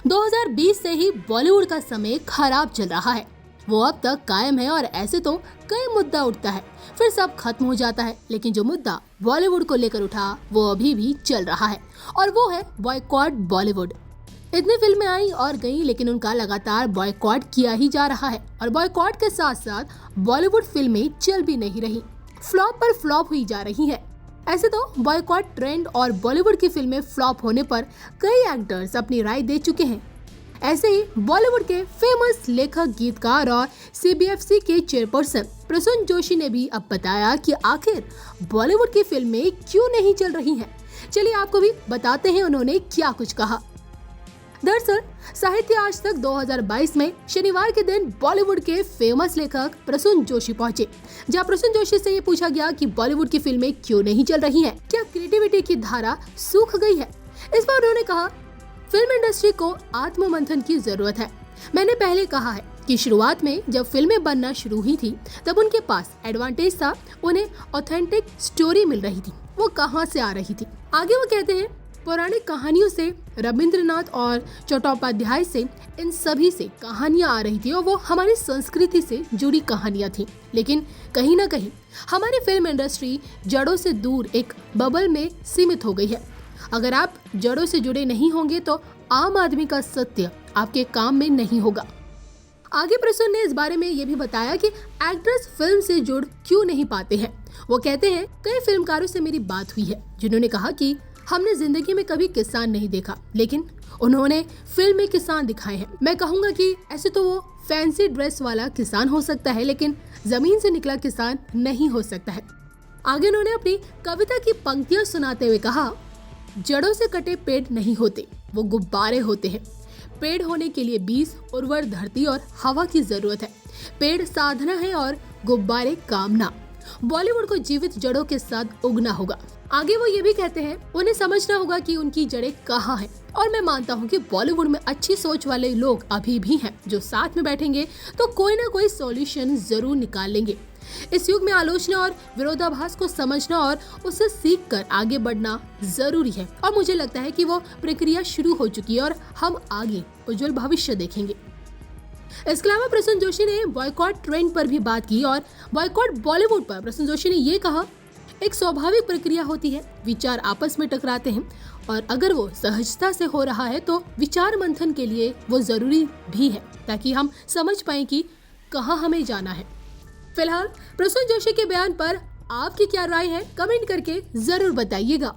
2020 से ही बॉलीवुड का समय खराब चल रहा है। वो अब तक कायम है और ऐसे तो कई मुद्दा उठता है, फिर सब खत्म हो जाता है, लेकिन जो मुद्दा बॉलीवुड को लेकर उठा वो अभी भी चल रहा है और वो है बॉयकॉट बॉलीवुड। इतनी फिल्में आई और गई, लेकिन उनका लगातार बॉयकॉट किया ही जा रहा है और बॉयकॉट के साथ साथ बॉलीवुड फिल्में चल भी नहीं रही, फ्लॉप पर फ्लॉप हुई जा रही है। ऐसे तो बॉयकॉट ट्रेंड और बॉलीवुड की फिल्में फ्लॉप होने पर कई एक्टर्स अपनी राय दे चुके हैं। ऐसे ही बॉलीवुड के फेमस लेखक, गीतकार और CBFC के चेयरपर्सन प्रसून जोशी ने भी अब बताया कि आखिर बॉलीवुड की फिल्में क्यों नहीं चल रही हैं। चलिए आपको भी बताते हैं उन्होंने क्या कुछ कहा। दरअसल साहित्य आज तक 2022 में शनिवार के दिन बॉलीवुड के फेमस लेखक प्रसून जोशी पहुंचे, जहां प्रसून जोशी से ये पूछा गया कि बॉलीवुड की फिल्में क्यों नहीं चल रही हैं, क्या क्रिएटिविटी की धारा सूख गई है। इस पर उन्होंने कहा, फिल्म इंडस्ट्री को आत्ममंथन की जरूरत है। मैंने पहले कहा है कि शुरुआत में जब फिल्में बनना शुरू हुई थी तब उनके पास एडवांटेज था, उन्हें ऑथेंटिक स्टोरी मिल रही थी, वो कहाँ से आ रही थी। आगे वो कहते हैं, पौराणिक कहानियों से, रविंद्रनाथ और चट्टोपाध्याय से, इन सभी से कहानियां आ रही थी और वो हमारी संस्कृति से जुड़ी कहानियां थी। लेकिन कहीं ना कहीं हमारी फिल्म इंडस्ट्री जड़ों से दूर एक बबल में सीमित हो गई है। अगर आप जड़ों से जुड़े नहीं होंगे तो आम आदमी का सत्य आपके काम में नहीं होगा। आगे प्रसून ने इस बारे में ये भी बताया कि एक्टर्स फिल्म से जुड़ क्यों नहीं पाते हैं। वो कहते हैं, कई फिल्मकारों से मेरी बात हुई है जिन्होंने कहा कि हमने जिंदगी में कभी किसान नहीं देखा, लेकिन उन्होंने फिल्म में किसान दिखाए हैं। मैं कहूँगा कि ऐसे तो वो फैंसी ड्रेस वाला किसान हो सकता है, लेकिन जमीन से निकला किसान नहीं हो सकता है। आगे उन्होंने अपनी कविता की पंक्तियां सुनाते हुए कहा, जड़ों से कटे पेड़ नहीं होते, वो गुब्बारे होते हैं। पेड़ होने के लिए बीज, उर्वर धरती और हवा की जरूरत है। पेड़ साधना है और गुब्बारे कामना। बॉलीवुड को जीवित जड़ों के साथ उगना होगा। आगे वो ये भी कहते हैं, उन्हें समझना होगा कि उनकी जड़ें कहाँ हैं और मैं मानता हूँ कि बॉलीवुड में अच्छी सोच वाले लोग अभी भी हैं जो साथ में बैठेंगे तो कोई ना कोई सॉल्यूशन जरूर निकाल लेंगे। इस युग में आलोचना और विरोधाभास को समझना और उससे सीख कर आगे बढ़ना जरूरी है और मुझे लगता है कि वो प्रक्रिया शुरू हो चुकी है और हम आगे उज्जवल भविष्य देखेंगे। इसके अलावा प्रसून जोशी ने बॉयकॉट ट्रेंड पर भी बात की और बॉयकॉट बॉलीवुड पर प्रसून जोशी ने ये कहा, एक स्वाभाविक प्रक्रिया होती है, विचार आपस में टकराते हैं और अगर वो सहजता से हो रहा है तो विचार मंथन के लिए वो जरूरी भी है ताकि हम समझ पाए कि कहाँ हमें जाना है। फिलहाल प्रसून जोशी के बयान पर आपकी क्या राय है, कमेंट करके जरूर बताइएगा।